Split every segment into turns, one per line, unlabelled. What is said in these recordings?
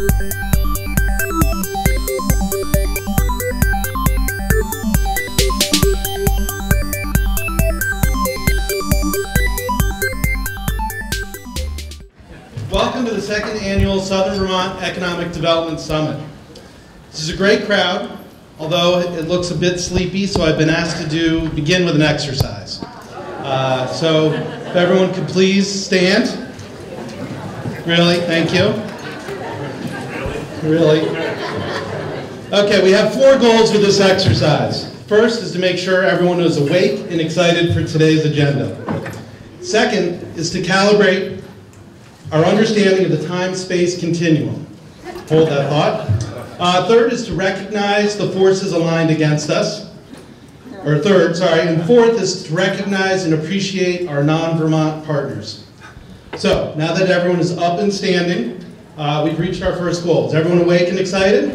Welcome to the second annual Southern Vermont Economic Development Summit. This is a great crowd, although it looks a bit sleepy, so I've been asked to begin with an exercise. So if everyone could please stand. Really, thank you. Really. Okay, we have 4 goals with this exercise. First is to make sure everyone is awake and excited for today's agenda. Second is to calibrate our understanding of the time-space continuum. Hold that thought. Third is to recognize the forces aligned against us. And fourth is to recognize and appreciate our non-Vermont partners. So, now that everyone is up and standing, we've reached our first goal. Is everyone awake and excited?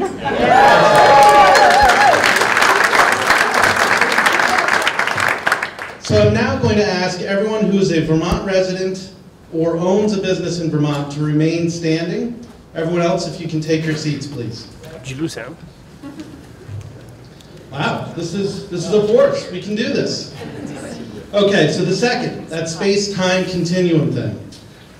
So I'm now going to ask everyone who is a Vermont resident or owns a business in Vermont to remain standing. Everyone else, if you can take your seats, please.
Did you lose him?
Wow, this is a force. We can do this. Okay, so the second, that space-time continuum thing.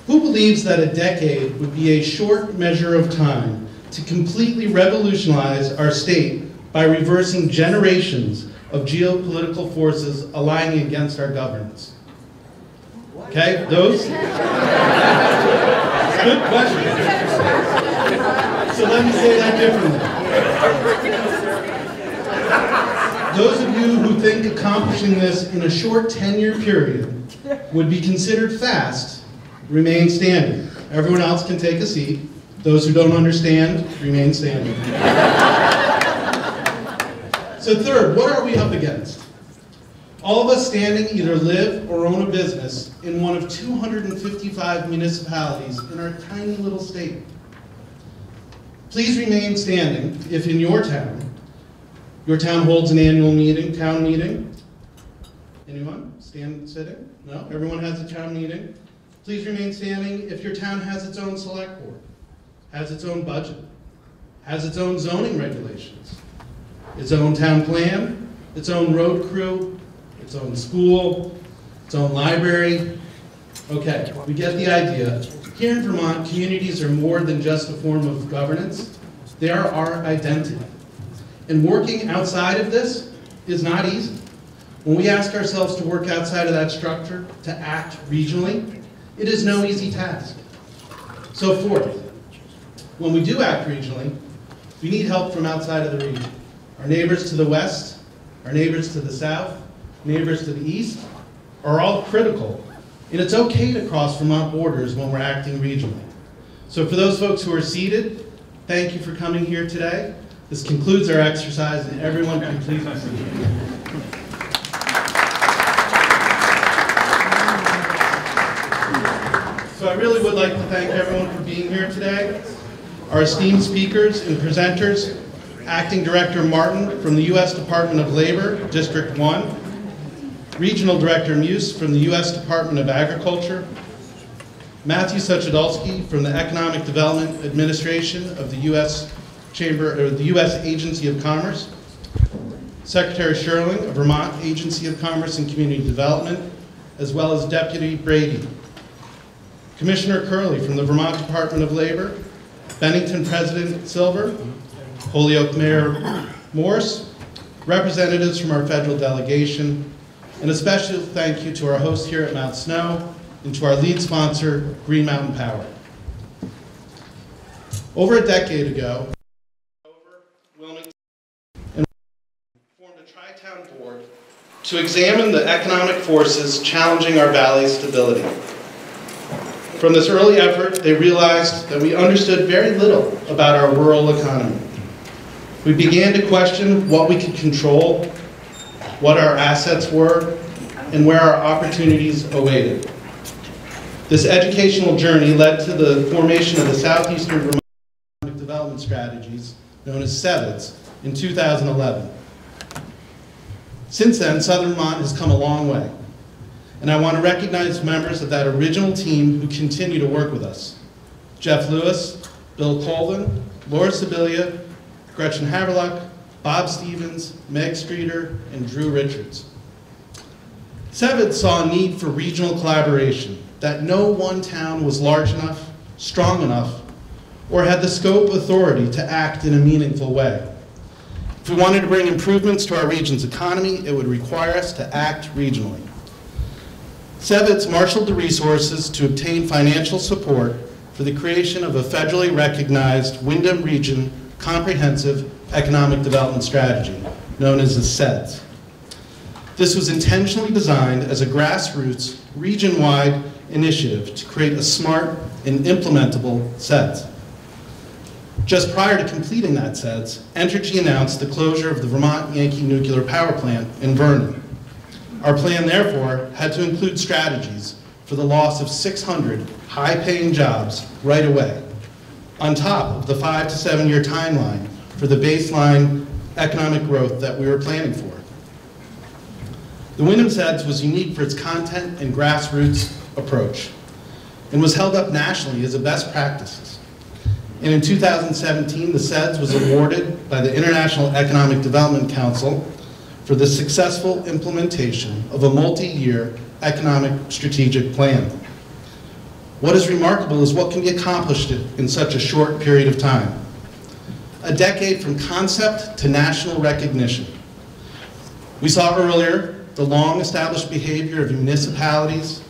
Who believes that a decade would be a short measure of time to completely revolutionize our state by reversing generations of geopolitical forces aligning against our governance? Okay, those? Good question. So let me say that differently. Those of you who think accomplishing this in a short 10-year period would be considered fast, remain standing. Everyone else can take a seat. Those who don't understand, remain standing. So third, what are we up against? All of us standing either live or own a business in one of 255 municipalities in our tiny little state. Please remain standing if in your town holds an annual meeting, town meeting. Anyone? Sitting? No? Everyone has a town meeting? Please remain standing if your town has its own select board, has its own budget, has its own zoning regulations, its own town plan, its own road crew, its own school, its own library. Okay, we get the idea. Here in Vermont, communities are more than just a form of governance. They are our identity. And working outside of this is not easy. When we ask ourselves to work outside of that structure, to act regionally, it is no easy task. So fourth, when we do act regionally, we need help from outside of the region. Our neighbors to the west, our neighbors to the south, neighbors to the east are all critical. And it's okay to cross Vermont borders when we're acting regionally. So for those folks who are seated, thank you for coming here today. This concludes our exercise, and everyone can please be seated. So I really would like to thank everyone for being here today. Our esteemed speakers and presenters, Acting Director Martin from the U.S. Department of Labor, District 1, Regional Director Muse from the U.S. Department of Agriculture, Matthew Suchodolski from the Economic Development Administration of the U.S. Agency of Commerce, Secretary Sherling of Vermont Agency of Commerce and Community Development, as well as Deputy Brady, Commissioner Curley from the Vermont Department of Labor, Bennington President Silver, Holyoke Mayor Morse, representatives from our federal delegation, and a special thank you to our host here at Mount Snow and to our lead sponsor, Green Mountain Power. Over a decade ago, Wilmington and formed a tri-town board to examine the economic forces challenging our valley's stability. From this early effort, they realized that we understood very little about our rural economy. We began to question what we could control, what our assets were, and where our opportunities awaited. This educational journey led to the formation of the Southeastern Vermont Economic Development Strategies, known as CEDS, in 2011. Since then, Southern Vermont has come a long way, and I want to recognize members of that original team who continue to work with us. Jeff Lewis, Bill Colvin, Laura Sibilia, Gretchen Haverluck, Bob Stevens, Meg Streeter, and Drew Richards. CEDS saw a need for regional collaboration, that no one town was large enough, strong enough, or had the scope authority to act in a meaningful way. If we wanted to bring improvements to our region's economy, it would require us to act regionally. CEDS marshaled the resources to obtain financial support for the creation of a federally recognized Windham Region Comprehensive Economic Development Strategy, known as the CEDS. This was intentionally designed as a grassroots, region-wide initiative to create a smart and implementable CEDS. Just prior to completing that CEDS, Entergy announced the closure of the Vermont Yankee Nuclear Power Plant in Vermont. Our plan, therefore, had to include strategies for the loss of 600 high-paying jobs right away, on top of the 5 to 7 year timeline for the baseline economic growth that we were planning for. The Windham CEDS was unique for its content and grassroots approach and was held up nationally as a best practices. And in 2017, the CEDS was awarded by the International Economic Development Council for the successful implementation of a multi-year economic strategic plan. What is remarkable is what can be accomplished in such a short period of time. A decade from concept to national recognition. We saw earlier the long-established behavior of municipalities,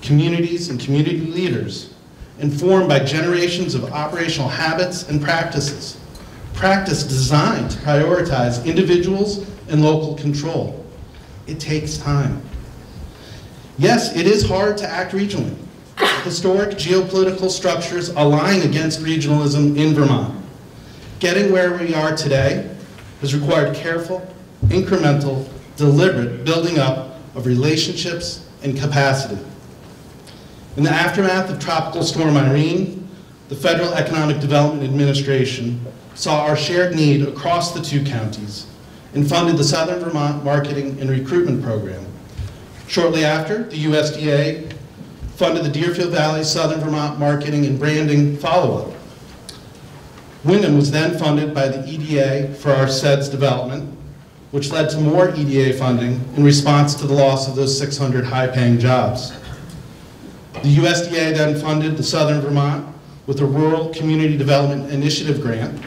communities, and community leaders, informed by generations of operational habits and practices. Practice designed to prioritize individuals and local control. It takes time. Yes, it is hard to act regionally. Historic geopolitical structures align against regionalism in Vermont. Getting where we are today has required careful, incremental, deliberate building up of relationships and capacity. In the aftermath of Tropical Storm Irene, the Federal Economic Development Administration saw our shared need across the two counties and funded the Southern Vermont Marketing and Recruitment Program. Shortly after, the USDA funded the Deerfield Valley Southern Vermont Marketing and Branding Follow-Up. Windham was then funded by the EDA for our CEDS development, which led to more EDA funding in response to the loss of those 600 high-paying jobs. The USDA then funded the Southern Vermont with a Rural Community Development Initiative grant,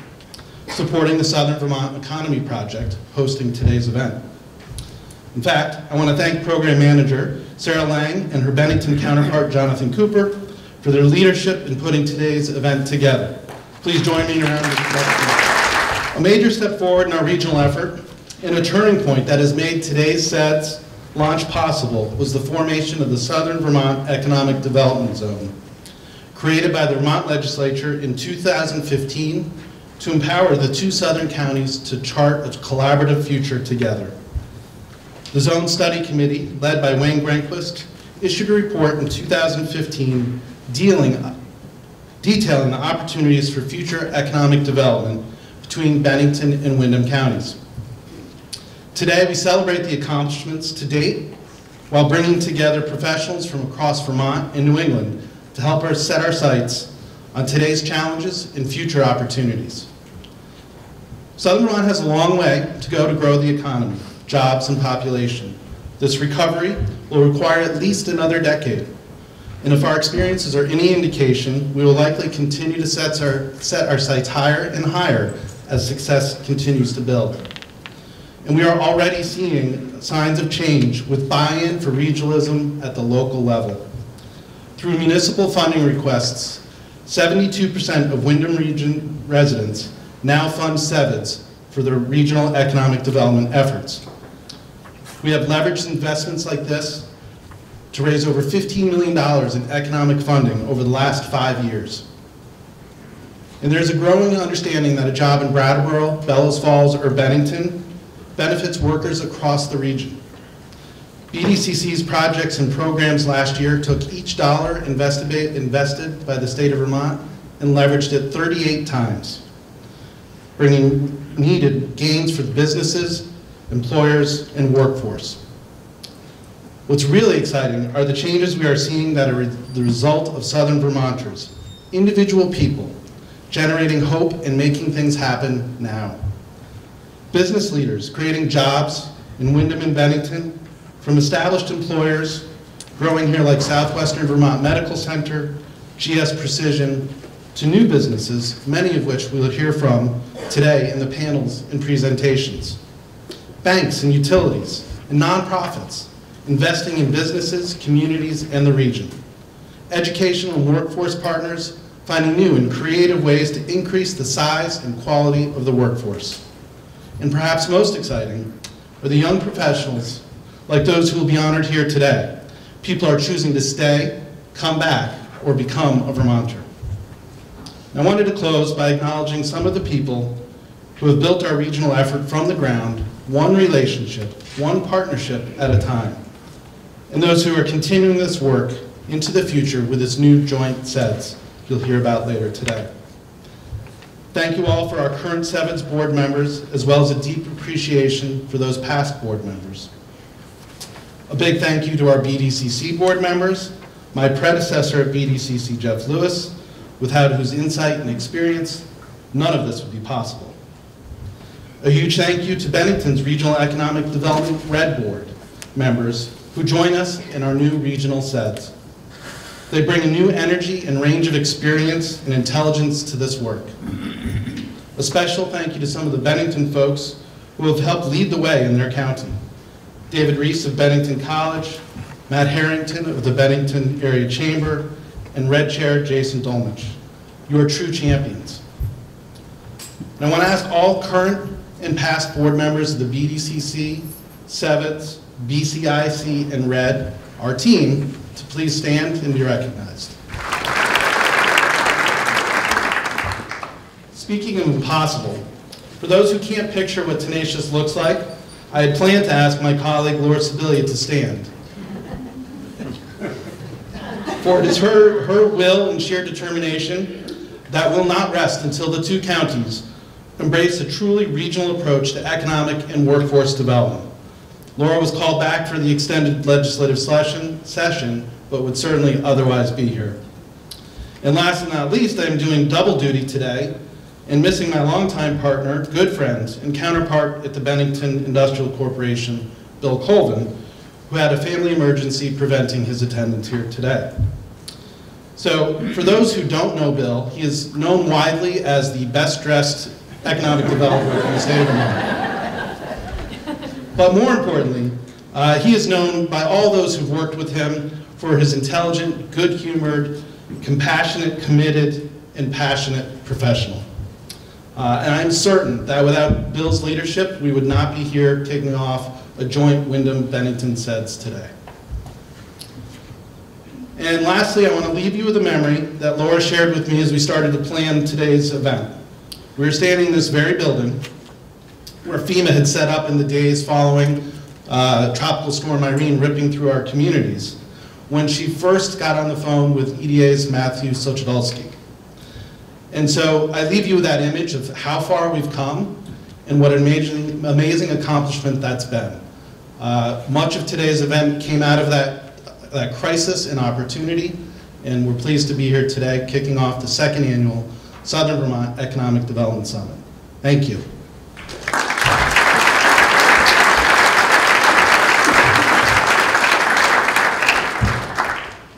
supporting the Southern Vermont Economy Project, hosting today's event. In fact, I want to thank Program Manager Sarah Lang and her Bennington counterpart, Jonathan Cooper, for their leadership in putting today's event together. Please join me in a round of applause. A major step forward in our regional effort and a turning point that has made today's CEDS launch possible was the formation of the Southern Vermont Economic Development Zone, created by the Vermont Legislature in 2015 to empower the two southern counties to chart a collaborative future together. The Zone Study Committee, led by Wayne Grenquist, issued a report in 2015 detailing the opportunities for future economic development between Bennington and Windham counties. Today, we celebrate the accomplishments to date while bringing together professionals from across Vermont and New England to help us set our sights on today's challenges and future opportunities. Southern Vermont has a long way to go to grow the economy, jobs, and population. This recovery will require at least another decade. And if our experiences are any indication, we will likely continue to set our sights higher and higher as success continues to build. And we are already seeing signs of change with buy-in for regionalism at the local level. Through municipal funding requests, 72% of Windham Region residents now fund CEDS for their regional economic development efforts. We have leveraged investments like this to raise over $15 million in economic funding over the last 5 years. And there's a growing understanding that a job in Brattleboro, Bellows Falls, or Bennington benefits workers across the region. BDCC's projects and programs last year took each dollar invested by the state of Vermont and leveraged it 38 times, bringing needed gains for the businesses, employers, and workforce. What's really exciting are the changes we are seeing that are the result of Southern Vermonters, individual people, generating hope and making things happen now. Business leaders creating jobs in Windham and Bennington, from established employers growing here like Southwestern Vermont Medical Center, GS Precision, to new businesses, many of which we'll hear from today in the panels and presentations. Banks and utilities and nonprofits investing in businesses, communities, and the region. Educational and workforce partners finding new and creative ways to increase the size and quality of the workforce. And perhaps most exciting are the young professionals like those who will be honored here today. People are choosing to stay, come back, or become a Vermonter. I wanted to close by acknowledging some of the people who have built our regional effort from the ground, one relationship, one partnership at a time, and those who are continuing this work into the future with this new joint CEDS you'll hear about later today. Thank you all for our current CEDS board members, as well as a deep appreciation for those past board members. A big thank you to our BDCC board members, my predecessor at BDCC, Jeff Lewis, without whose insight and experience, none of this would be possible. A huge thank you to Bennington's Regional Economic Development Red Board members who join us in our new regional CEDS. They bring a new energy and range of experience and intelligence to this work. A special thank you to some of the Bennington folks who have helped lead the way in their county. David Reese of Bennington College, Matt Harrington of the Bennington Area Chamber, and Red Chair Jason Dolmich. You are true champions. And I want to ask all current and past board members of the BDCC, CEDS, BCIC, and RED, our team, to please stand and be recognized. Speaking of impossible, for those who can't picture what tenacious looks like, I had planned to ask my colleague Laura Sibilia to stand. For it is her will and sheer determination that will not rest until the two counties embrace a truly regional approach to economic and workforce development. Laura was called back for the extended legislative session, but would certainly otherwise be here. And last but not least, I am doing double duty today and missing my longtime partner, good friend, and counterpart at the Bennington Industrial Corporation, Bill Colvin, who had a family emergency preventing his attendance here today. So, for those who don't know Bill, he is known widely as the best-dressed economic developer in the state of Vermont. But more importantly, he is known by all those who've worked with him for his intelligent, good-humored, compassionate, committed, and passionate professional. And I'm certain that without Bill's leadership, we would not be here kicking off a joint Windham-Bennington CEDS today. And lastly, I want to leave you with a memory that Laura shared with me as we started to plan today's event. We were standing in this very building where FEMA had set up in the days following Tropical Storm Irene ripping through our communities, when she first got on the phone with EDA's Matthew Sochodolski. And so I leave you with that image of how far we've come and what an amazing accomplishment that's been. Much of today's event came out of that crisis and opportunity, and we're pleased to be here today kicking off the second annual Southern Vermont Economic Development Summit. Thank you.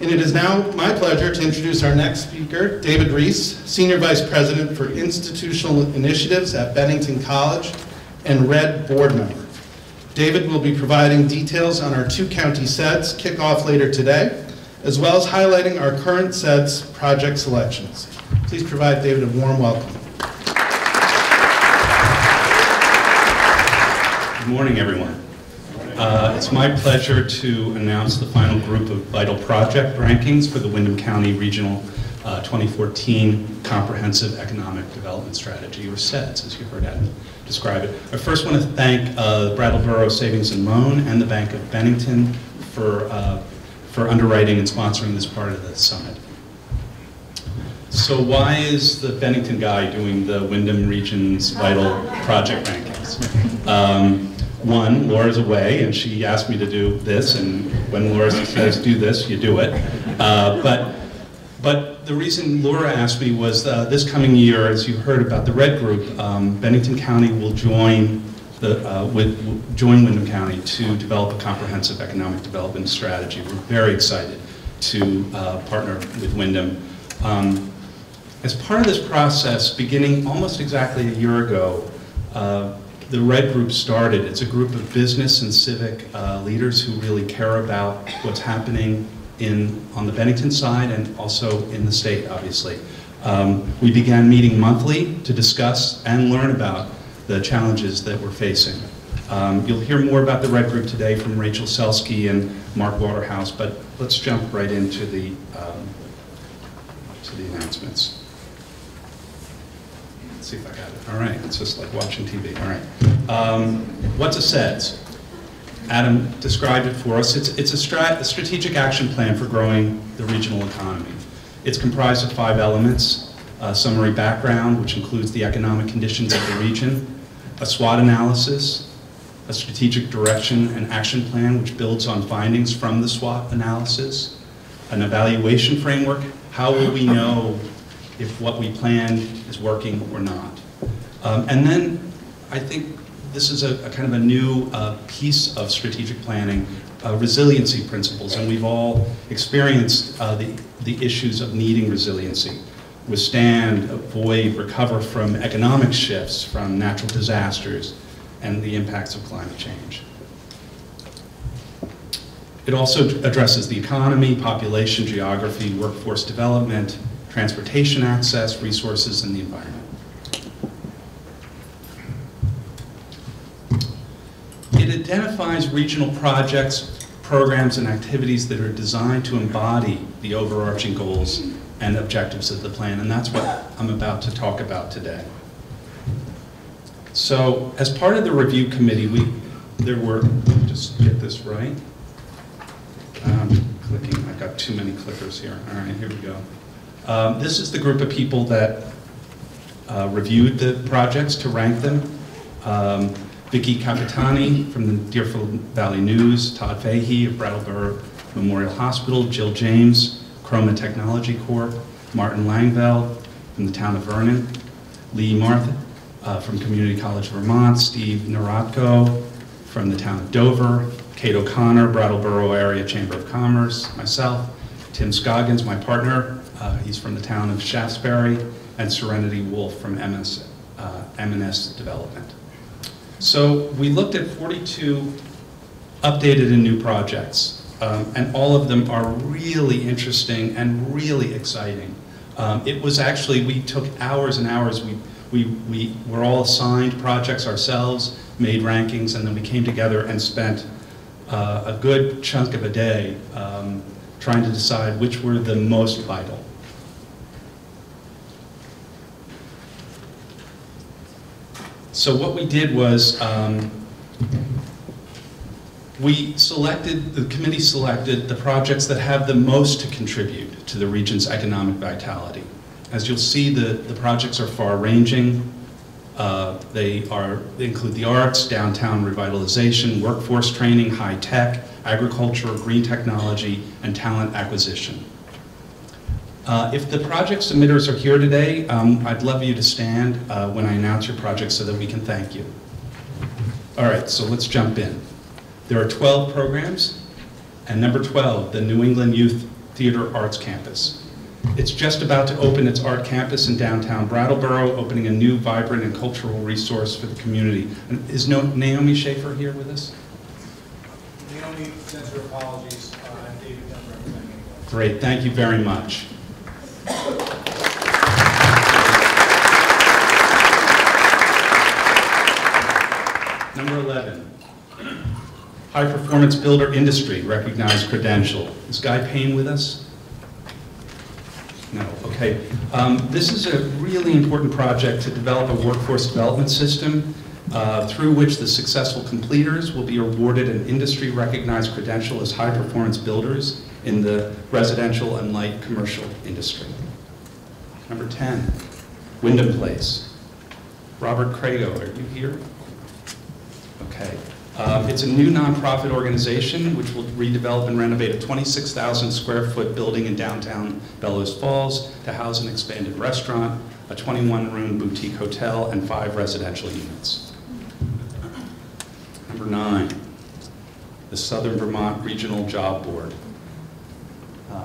And it is now my pleasure to introduce our next speaker, David Reese, Senior Vice President for Institutional Initiatives at Bennington College and RED board member. David will be providing details on our two-county CEDS kickoff later today, as well as highlighting our current CEDS project selections. Please provide David a warm welcome.
Good morning, everyone. It's my pleasure to announce the final group of vital project rankings for the Windham County Regional 2014 Comprehensive Economic Development Strategy, or CEDS, as you heard Adam describe it. I first want to thank Brattleboro Savings and Loan and the Bank of Bennington for underwriting and sponsoring this part of the summit. So why is the Bennington guy doing the Windham Region's vital project rankings? One, Laura's away, and she asked me to do this, and when Laura says do this, you do it. But But the reason Laura asked me was this coming year, as you heard about the Red Group, Bennington County will join Windham County to develop a comprehensive economic development strategy. We're very excited to partner with Windham. As part of this process, beginning almost exactly a year ago, the Red Group started. It's a group of business and civic leaders who really care about what's happening on the Bennington side and also in the state, obviously. We began meeting monthly to discuss and learn about the challenges that we're facing. You'll hear more about the Red Group today from Rachel Selsky and Mark Waterhouse, but let's jump right into the announcements. Let's see if I got it. All right, it's just like watching TV. All right. What's a CEDS? Adam described it for us. It's a strategic action plan for growing the regional economy. It's comprised of 5 elements: a summary background, which includes the economic conditions of the region, a SWOT analysis, a strategic direction and action plan, which builds on findings from the SWOT analysis, an evaluation framework. How will we know if what we planned is working or not? And then I think this is a kind of a new piece of strategic planning, resiliency principles, and we've all experienced the issues of needing resiliency. Withstand, avoid, recover from economic shifts, from natural disasters, and the impacts of climate change. It also addresses the economy, population, geography, workforce development, transportation access, resources, and the environment. It identifies regional projects, programs, and activities that are designed to embody the overarching goals and objectives of the plan, and that's what I'm about to talk about today. So, as part of the review committee, just get this right. Clicking, I've got too many clickers here. All right, here we go. This is the group of people that reviewed the projects to rank them. Vicki Capitani from the Deerfield Valley News, Todd Fahey of Brattleboro Memorial Hospital, Jill James, Chroma Technology Corp., Martin Langveld from the town of Vernon, Lee Martha from Community College Vermont, Steve Narotko from the town of Dover, Kate O'Connor, Brattleboro Area Chamber of Commerce, myself, Tim Scoggins, my partner, he's from the town of Shaftesbury, and Serenity Wolf from M&S Development. So we looked at 42 updated and new projects, and all of them are really interesting and really exciting. It was actually, we took hours and hours. We were all assigned projects ourselves, made rankings, and then we came together and spent a good chunk of a day trying to decide which were the most vital. So what we did was the committee selected the projects that have the most to contribute to the region's economic vitality. As you'll see, the projects are far-ranging. They include the arts, downtown revitalization, workforce training, high tech, agriculture, green technology, and talent acquisition. If the project submitters are here today, I'd love you to stand when I announce your project so that we can thank you. All right, so let's jump in. There are 12 programs, and number 12, the New England Youth Theater Arts Campus. It's just about to open its art campus in downtown Brattleboro, opening a new, vibrant, and cultural resource for the community. And is Naomi Schaefer here with us?
Naomi sends her apologies, and David doesn't represent anyone.
Great, thank you very much. Number 11, High Performance Builder Industry, recognized credential. Is Guy Payne with us? No, okay. This is a really important project to develop a workforce development system through which the successful completers will be awarded an industry-recognized credential as high-performance builders in the residential and light commercial industry. Number 10, Windham Place. Robert Crago, are you here? Okay. It's a new nonprofit organization which will redevelop and renovate a 26,000 square foot building in downtown Bellows Falls to house an expanded restaurant, a 21-room boutique hotel, and 5 residential units. Number 9, the Southern Vermont Regional Job Board.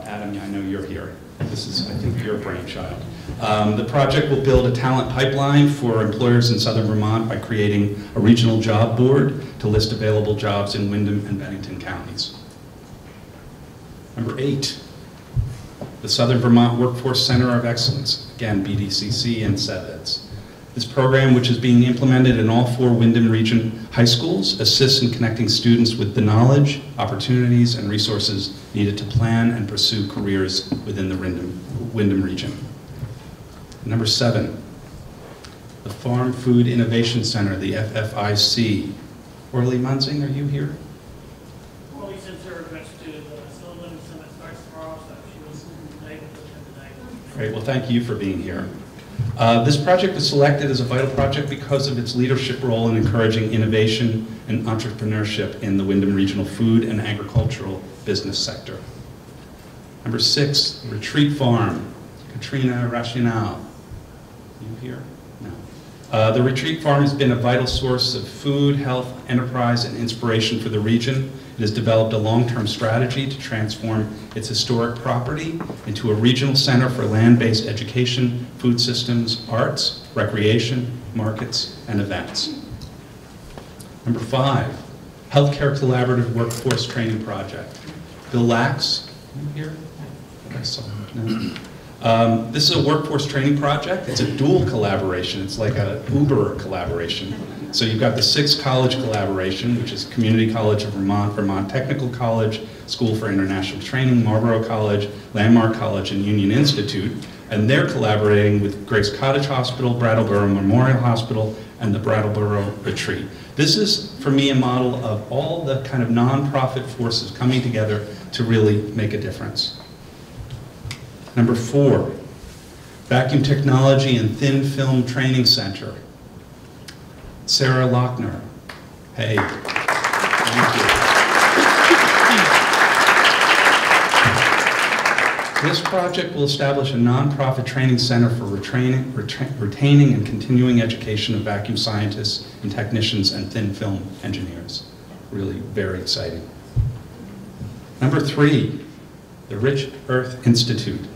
Adam, I know you're here. This is, I think, your brainchild. The project will build a talent pipeline for employers in Southern Vermont by creating a regional job board to list available jobs in Windham and Bennington counties. Number 8, the Southern Vermont Workforce Center of Excellence, again, BDCC and CEDS. This program, which is being implemented in all 4 Windham Region high schools, assists in connecting students with the knowledge, opportunities, and resources needed to plan and pursue careers within the Windham Region. Number 7, the Farm Food Innovation Center, the FFIC. Orly Munzing, are you here?
Orly sent her request to the Sullivan Summit starts tomorrow, so she was able to attend tonight.
Great, well, thank you for being here. This project was selected as a vital project because of its leadership role in encouraging innovation and entrepreneurship in the Windham Regional food and agricultural business sector. Number 6, Retreat Farm, Katrina Rationale. You here? No. The Retreat Farm has been a vital source of food, health, enterprise, and inspiration for the region. It has developed a long-term strategy to transform its historic property into a regional center for land-based education, food systems, arts, recreation, markets, and events. Number 5, Healthcare Collaborative Workforce Training Project. Bill Lax, are you here? I saw him. No. This is a workforce training project. It's a dual collaboration. It's like a Uber collaboration. So you've got the 6 college collaboration, which is Community College of Vermont, Vermont Technical College, School for International Training, Marlborough College, Landmark College, and Union Institute. And they're collaborating with Grace Cottage Hospital, Brattleboro Memorial Hospital, and the Brattleboro Retreat. This is, for me, a model of all the kind of nonprofit forces coming together to really make a difference. Number 4, Vacuum Technology and Thin Film Training Center. Sarah Lochner. Hey. Thank you. This project will establish a nonprofit training center for retaining and continuing education of vacuum scientists and technicians and thin film engineers. Really very exciting. Number 3, the Rich Earth Institute.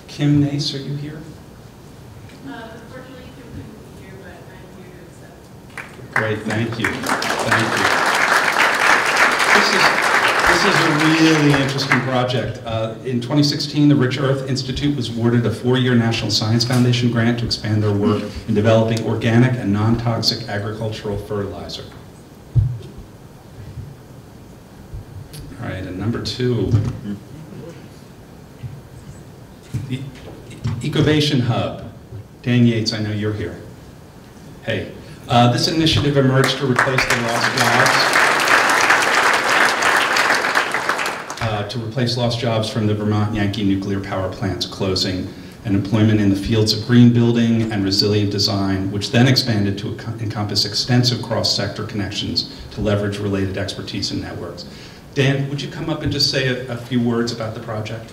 Kim Nace, are you here?
Unfortunately, Kim couldn't be here, but I'm here to accept.
Great, thank you. Thank you. This is a really interesting project. In 2016, the Rich Earth Institute was awarded a 4-year National Science Foundation grant to expand their work in developing organic and non-toxic agricultural fertilizer. All right, and number 2. The Ecovation Hub. Dan Yates, I know you're here. Hey. This initiative emerged to replace the lost jobs, from the Vermont Yankee nuclear power plants closing and employment in the fields of green building and resilient design, which then expanded to encompass extensive cross-sector connections to leverage related expertise and networks. Dan, would you come up and just say a few words about the project?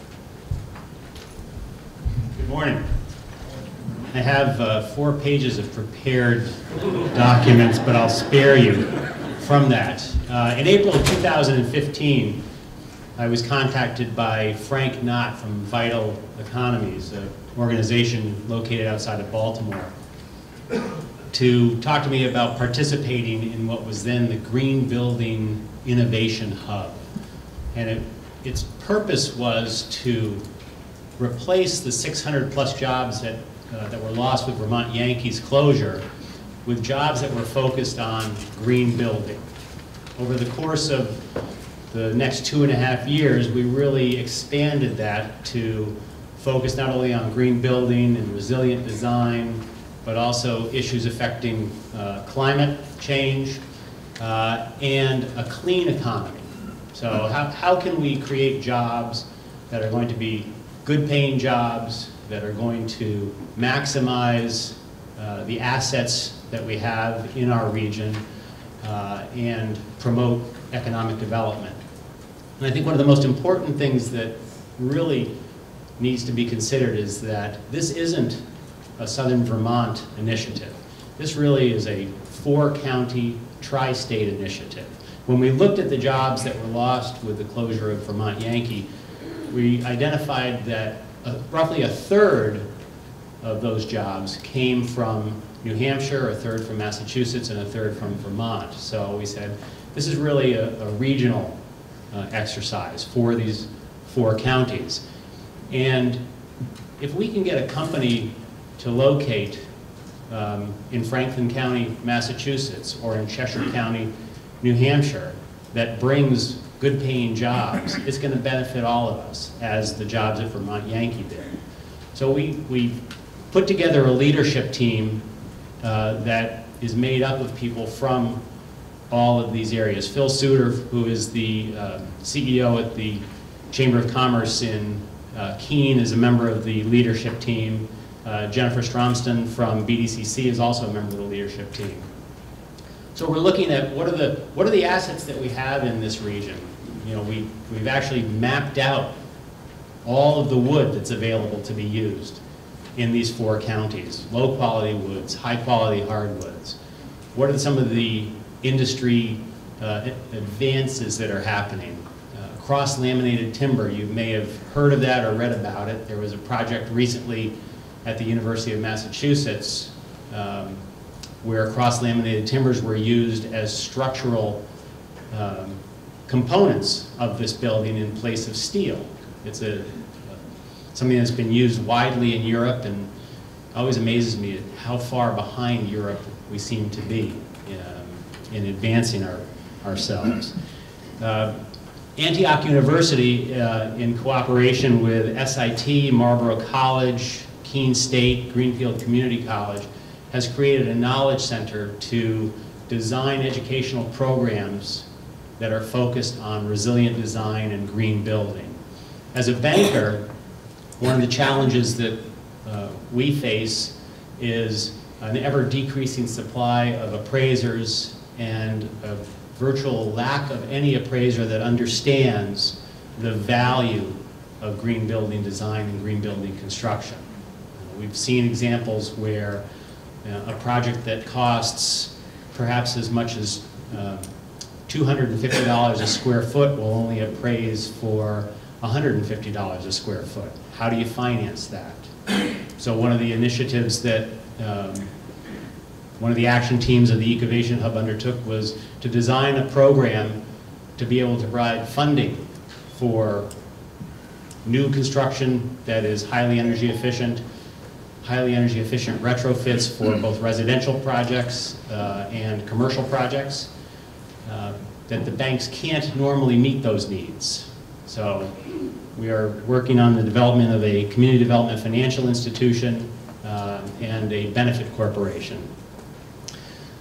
Good morning. I have 4 pages of prepared documents, but I'll spare you from that. In April of 2015, I was contacted by Frank Knott from Vital Economies, an organization located outside of Baltimore, to talk to me about participating in what was then the Green Building Innovation Hub. And its purpose was to replace the 600 plus jobs that were lost with Vermont Yankees closure with jobs that were focused on green building. Over the course of the next 2.5 years, we really expanded that to focus not only on green building and resilient design, but also issues affecting climate change and a clean economy. So how can we create jobs that are going to be good paying jobs, that are going to maximize the assets that we have in our region, and promote economic development. And I think one of the most important things that really needs to be considered is that this isn't a Southern Vermont initiative. This really is a 4-county, tri-state initiative. When we looked at the jobs that were lost with the closure of Vermont Yankee, we identified that roughly a third of those jobs came from New Hampshire, a third from Massachusetts, and a third from Vermont. So we said, this is really a regional exercise for these 4 counties. And if we can get a company to locate in Franklin County, Massachusetts, or in Cheshire County, New Hampshire, that brings good paying jobs, it's going to benefit all of us, as the jobs at Vermont Yankee did. So we put together a leadership team that is made up of people from all of these areas. Phil Suter, who is the CEO at the Chamber of Commerce in Keene, is a member of the leadership team. Jennifer Stromston from BDCC is also a member of the leadership team. So we're looking at what are the assets that we have in this region. You know, we've actually mapped out all of the wood that's available to be used in these 4 counties. Low quality woods, high quality hardwoods. What are some of the industry advances that are happening? Cross-laminated timber, you may have heard of that or read about it. There was a project recently at the University of Massachusetts where cross-laminated timbers were used as structural components of this building in place of steel. It's something that's been used widely in Europe, and it always amazes me at how far behind Europe we seem to be in advancing ourselves. Antioch University, in cooperation with SIT, Marlborough College, Keene State, Greenfield Community College, has created a knowledge center to design educational programs that are focused on resilient design and green building. As a banker, one of the challenges that we face is an ever-decreasing supply of appraisers and a virtual lack of any appraiser that understands the value of green building design and green building construction. We've seen examples where a project that costs perhaps as much as $250 a square foot will only appraise for $150 a square foot. How do you finance that? So one of the initiatives that one of the action teams of the Ecovation Hub undertook was to design a program to be able to provide funding for new construction that is highly energy efficient retrofits for both residential projects and commercial projects, that the banks can't normally meet those needs. So we are working on the development of a community development financial institution and a benefit corporation.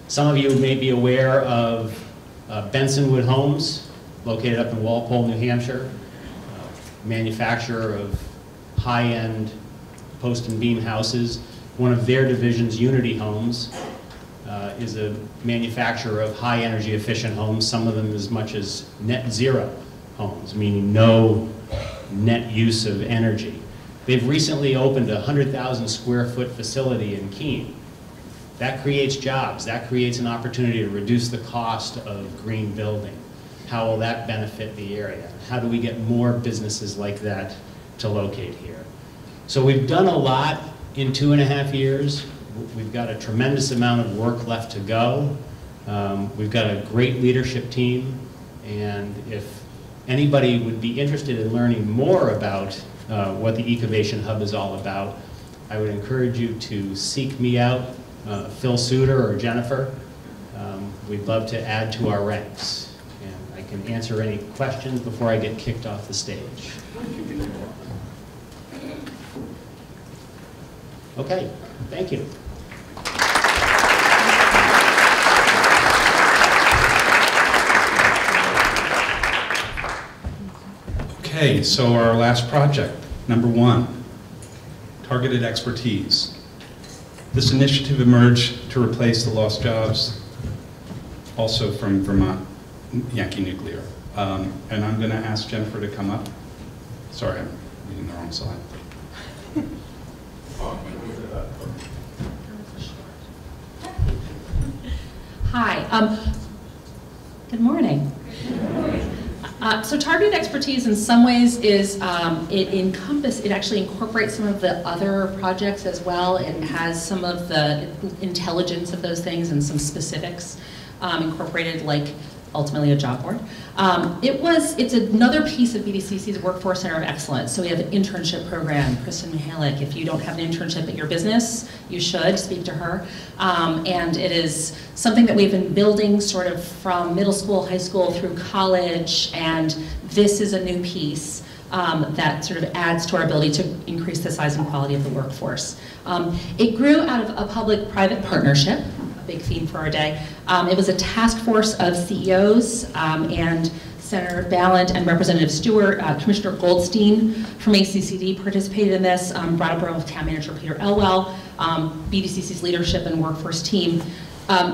Some of you may be aware of Bensonwood Homes, located up in Walpole, New Hampshire, manufacturer of high-end post and beam houses. One of their divisions, Unity Homes, is a manufacturer of high energy efficient homes, some of them as much as net zero homes, meaning no net use of energy. They've recently opened a 100,000 square foot facility in Keene. That creates jobs, that creates an opportunity to reduce the cost of green building. How will that benefit the area? How do we get more businesses like that to locate here? So we've done a lot in 2.5 years. We've got a tremendous amount of work left to go. We've got a great leadership team, and if anybody would be interested in learning more about what the Ecovation Hub is all about, I would encourage you to seek me out, Phil Suter or Jennifer. We'd love to add to our ranks, and I can answer any questions before I get kicked off the stage. Okay, thank you.
Okay, so our last project, number 1, targeted expertise. This initiative emerged to replace the lost jobs also from Vermont Yankee Nuclear. And I'm going to ask Jennifer to come up. Sorry, I'm reading the wrong slide.
Hi. Good morning. So targeted expertise in some ways is, it actually incorporates some of the other projects as well. It has some of the intelligence of those things and some specifics incorporated, like ultimately a job board. It's another piece of BDCC's Workforce Center of Excellence. So we have an internship program. Kristen Mihalik, if you don't have an internship at your business, you should speak to her. And it is something that we've been building sort of from middle school, high school, through college, and this is a new piece that sort of adds to our ability to increase the size and quality of the workforce. It grew out of a public-private partnership, a big theme for our day. It was a task force of CEOs and Senator Ballant and Representative Stewart, Commissioner Goldstein from ACCD participated in this, Brattleboro Town Manager Peter Elwell, BDCC's leadership and workforce team,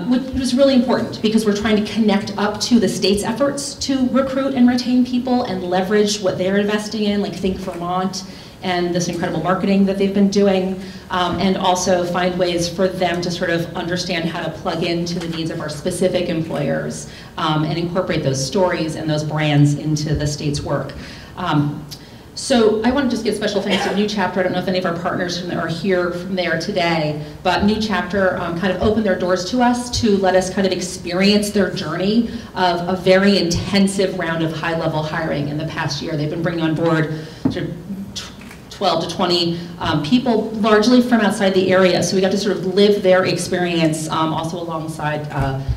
which was really important because we're trying to connect up to the state's efforts to recruit and retain people and leverage what they're investing in, like Think Vermont and this incredible marketing that they've been doing, and also find ways for them to sort of understand how to plug into the needs of our specific employers and incorporate those stories and those brands into the state's work. So I want to just give special thanks to New Chapter. I don't know if any of our partners are here from there today, but New Chapter kind of opened their doors to us to let us kind of experience their journey of a very intensive round of high-level hiring in the past year. They've been bringing on board sort of 12 to 20 people, largely from outside the area. So we got to sort of live their experience, also alongside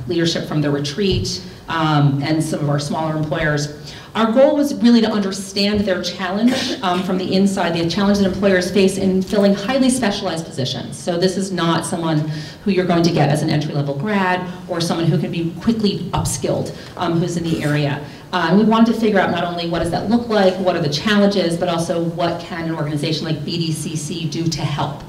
leadership from the retreat and some of our smaller employers. Our goal was really to understand their challenge from the inside, the challenge that employers face in filling highly specialized positions. So this is not someone who you're going to get as an entry-level grad or someone who can be quickly upskilled who's in the area. And we wanted to figure out not only what does that look like, what are the challenges, but also what can an organization like BDCC do to help.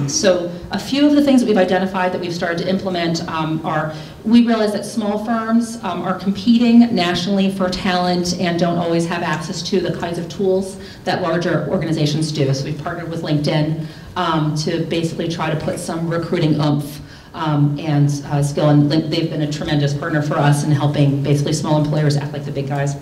So a few of the things that we've identified that we've started to implement are, we realize that small firms are competing nationally for talent and don't always have access to the kinds of tools that larger organizations do. So we've partnered with LinkedIn to basically try to put some recruiting oomph and skill, and they've been a tremendous partner for us in helping basically small employers act like the big guys.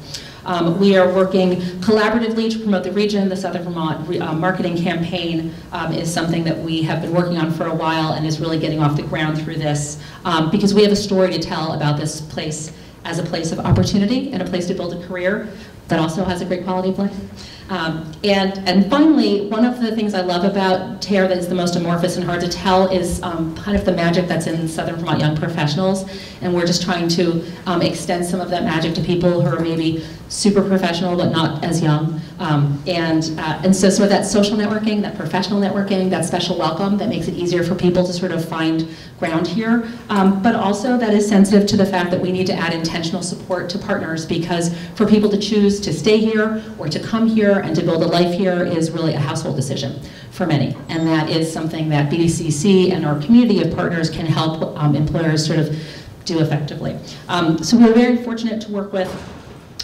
We are working collaboratively to promote the region. The Southern Vermont marketing campaign is something that we have been working on for a while and is really getting off the ground through this because we have a story to tell about this place as a place of opportunity and a place to build a career that also has a great quality of life. And finally, one of the things I love about TARE that is the most amorphous and hard to tell is kind of the magic that's in Southern Vermont young professionals, and we're just trying to extend some of that magic to people who are maybe super professional but not as young. And so some of that social networking, that professional networking, that special welcome that makes it easier for people to sort of find ground here, but also that is sensitive to the fact that we need to add intentional support to partners, because for people to choose to stay here or to come here and to build a life here is really a household decision for many. And that is something that BDCC and our community of partners can help employers sort of do effectively. So we're very fortunate to work with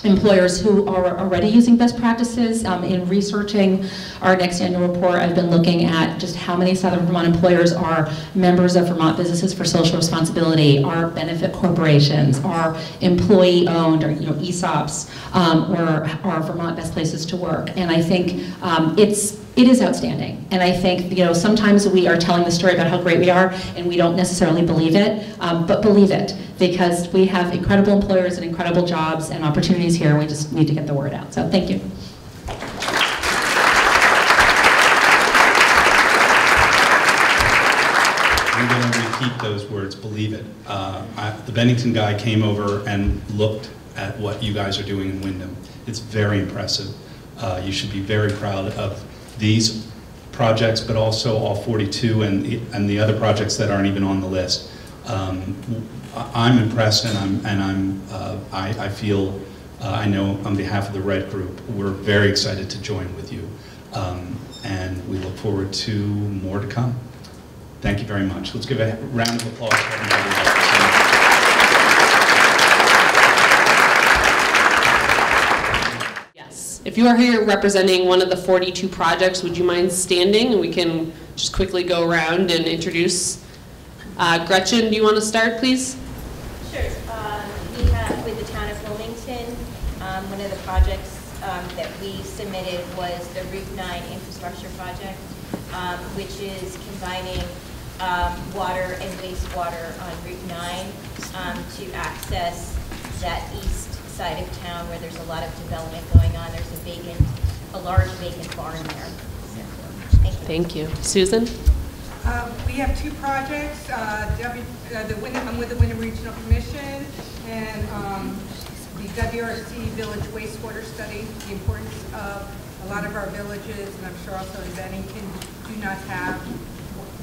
employers who are already using best practices. In researching our next annual report, I've been looking at just how many Southern Vermont employers are members of Vermont Businesses for Social Responsibility, are benefit corporations, are employee-owned, or ESOPs, or are Vermont Best Places to Work. And I think it is outstanding. And I think sometimes we are telling the story about how great we are and we don't necessarily believe it, but believe it, because we have incredible employers and incredible jobs and opportunities here. We just need to get the word out. So thank you.
I'm going to repeat those words, believe it. The Bennington guy came over and looked at what you guys are doing in Windham. It's very impressive. You should be very proud of these projects, but also all 42 and the other projects that aren't even on the list. I'm impressed, and I feel, I know on behalf of the Red Group, we're very excited to join with you, and we look forward to more to come. Thank you very much. Let's give a round of applause for everybody.
If you are here representing one of the 42 projects, would you mind standing and we can just quickly go around and introduce? Gretchen, do you want to start, please?
Sure. We have, with the town of Wilmington, one of the projects that we submitted was the Route 9 infrastructure project, which is combining water and wastewater on Route 9 to access that east side of town where there's a lot of development going on. There's a large vacant barn there. Thank you.
Thank you. Susan?
We have two projects. I'm with the Windham Regional Commission and the WRC Village Wastewater Study. The importance of a lot of our villages, and I'm sure also in Bennington, do not have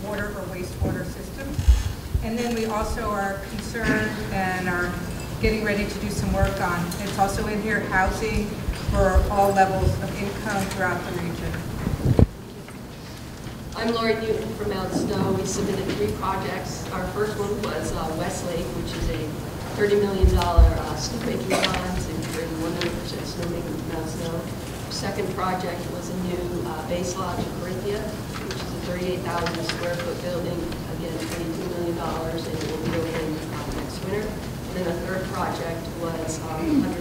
water or wastewater systems. And then we also are concerned and are getting ready to do some work on, it's also in here, housing for all levels of income throughout the region.
I'm Lori Newton from Mount Snow. We submitted 3 projects. Our first one was Westlake, which is a $30 million snowmaking pond and creating 100% snowmaking from Mount Snow. Our second project was a new base lodge in Corinthia, which is a 38,000 square foot building, again, $22 million, and it will be open next winter. And then a third project was 104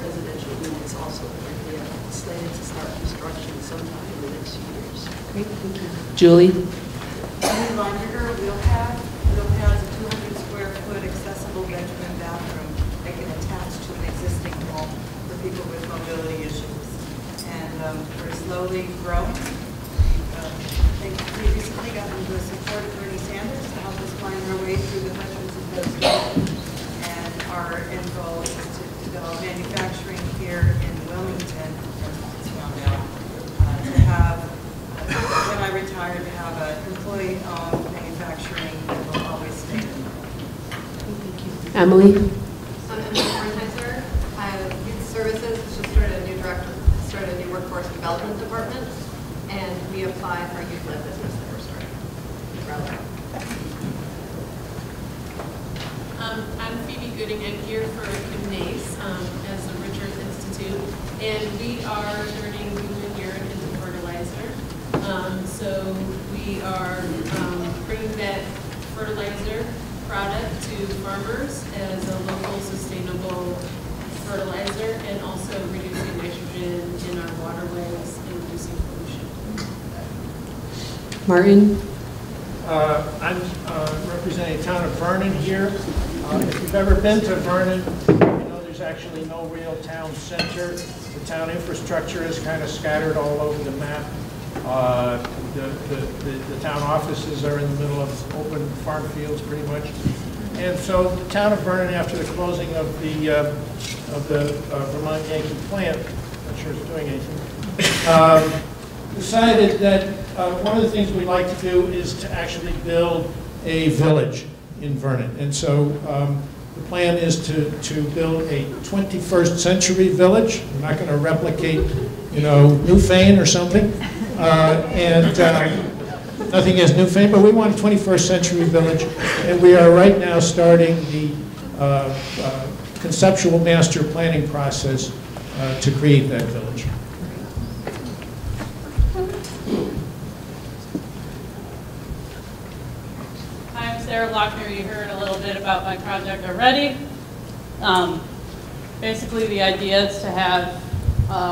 residential units, also in Corinthia, slated to start construction sometime in the next few years.
Great, thank you. Julie?
I'm Reminder, Wheelpad. Wheelpad is a 200 square foot accessible bedroom and bathroom that can attach to an existing home for people with mobility issues. And we're slowly growing. We recently got into the support of Bernie Sanders to help us find our way through the hundreds of those jobs. And our end goal is to develop manufacturing here in Wilmington, as found out, to have, when I retire, to have an employee-owned manufacturing that will always stay in.
Thank you. Emily?
I'm Emily Kornheiser. I have Youth Services, just started a new workforce development department, and we apply for a youth-led business that we're starting.
I'm Phoebe Gooding. I'm here for Gymnase as the Richards Institute, and we are turning human urine into fertilizer. So we are bringing that fertilizer product to farmers as a local sustainable fertilizer, and also reducing nitrogen in our waterways and reducing pollution.
Martin?
I'm representing the town of Vernon here. If you've ever been to Vernon, you know there's actually no real town center. The town infrastructure is kind of scattered all over the map. The town offices are in the middle of open farm fields pretty much. And so the town of Vernon, after the closing of the Vermont Yankee plant, not sure it's doing anything, decided that one of the things we'd like to do is to actually build a village in Vernon. And so the plan is to build a 21st century village. We're not going to replicate, you know, Newfane or something. Nothing is Newfane, but we want a 21st century village. And we are right now starting the conceptual master planning process to create that village.
I'm Sarah Lochner. You heard a little bit about my project already. Basically, the idea is to have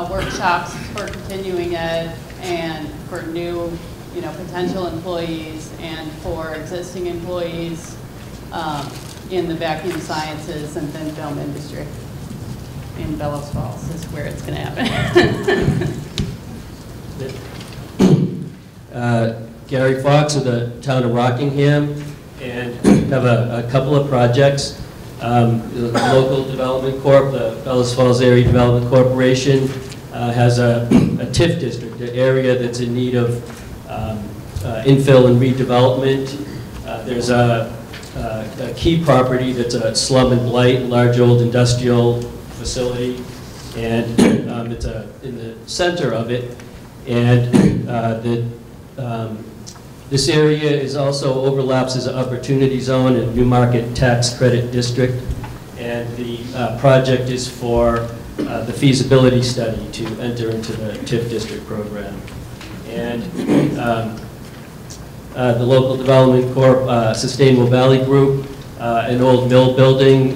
workshops for continuing ed and for new, potential employees and for existing employees in the vacuum sciences and thin film industry. In Bellows Falls is where it's going to
happen. Gary Fox of the town of Rockingham, and have a couple of projects. The local development corp, the Bellows Falls Area Development Corporation, has a TIF district, an area that's in need of infill and redevelopment. There's a key property that's a slum and blight, large old industrial facility, and it's in the center of it. And this area is also overlaps as an opportunity zone and New Market Tax Credit District. And the project is for the feasibility study to enter into the TIF district program. And the local development corp, Sustainable Valley Group, an old mill building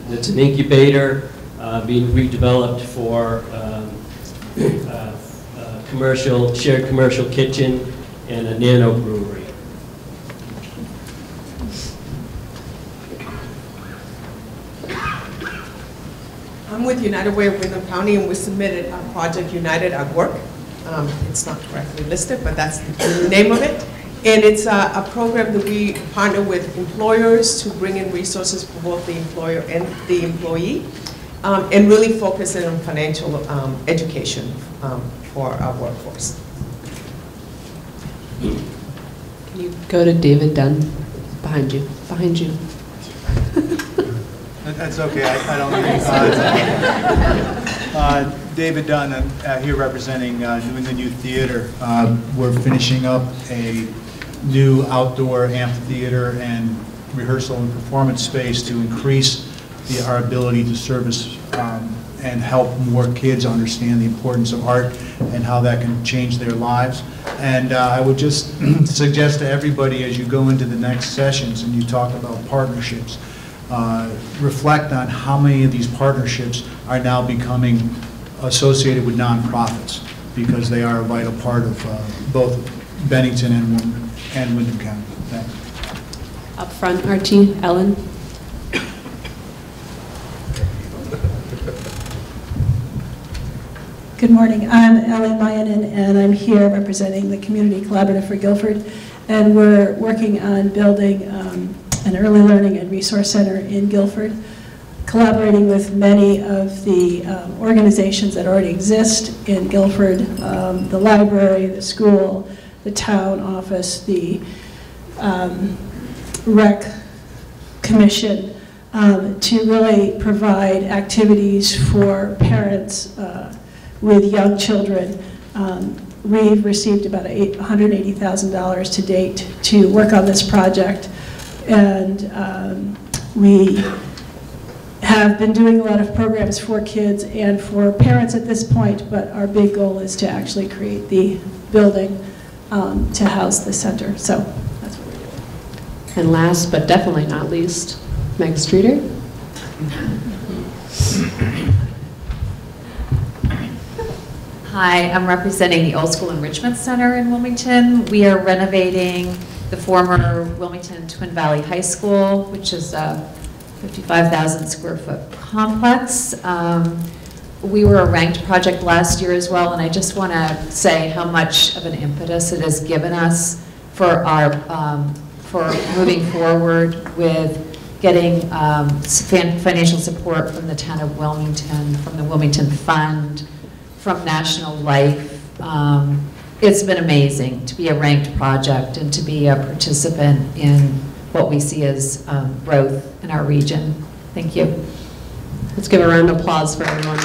that's an incubator being redeveloped for shared commercial kitchen and a nano brewery.
I'm with United Way of Windham County, and we submitted a project United at Work. It's not correctly listed, but that's the name of it. And it's a program that we partner with employers to bring in resources for both the employer and the employee, and really focus in on financial education for our workforce.
Can you go to David Dunn? Behind you. Behind you.
That's okay, I don't need David Dunn, here representing New England Youth Theater. We're finishing up a new outdoor amphitheater and rehearsal and performance space to increase our ability to service and help more kids understand the importance of art and how that can change their lives. And I would just suggest to everybody, as you go into the next sessions and you talk about partnerships, reflect on how many of these partnerships are now becoming associated with nonprofits, because they are a vital part of both Bennington and Windham County. Thanks.
Up front, Archie, Ellen.
Good morning. I'm Ellen Myanin, and I'm here representing the Community Collaborative for Guilford, and we're working on building an early learning and resource center in Guilford, collaborating with many of the organizations that already exist in Guilford, the library, the school, the town office, the rec commission, to really provide activities for parents with young children. We've received about $180,000 to date to work on this project, and we have been doing a lot of programs for kids and for parents at this point, but our big goal is to actually create the building to house the center. So that's what we're doing.
And last but definitely not least, Meg Streeter.
Hi, I'm representing the Old School Enrichment Center in Wilmington. We are renovating the former Wilmington Twin Valley High School, which is a 55,000 square foot complex. We were a ranked project last year as well, and I just want to say how much of an impetus it has given us for our for moving forward with getting financial support from the town of Wilmington, from the Wilmington Fund, from National Life. It's been amazing to be a ranked project and to be a participant in what we see as growth in our region. Thank you.
Let's give a round of applause for everyone.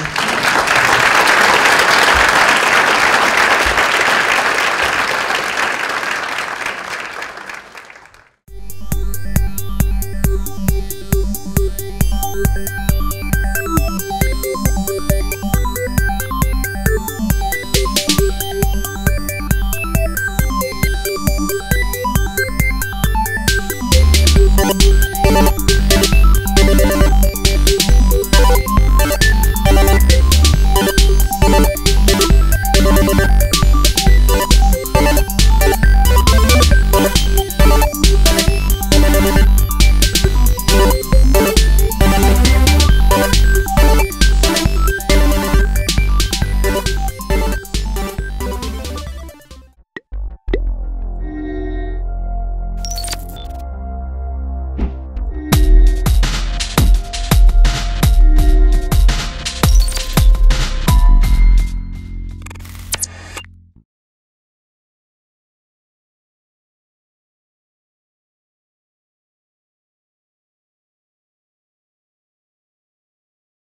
We'll be right back.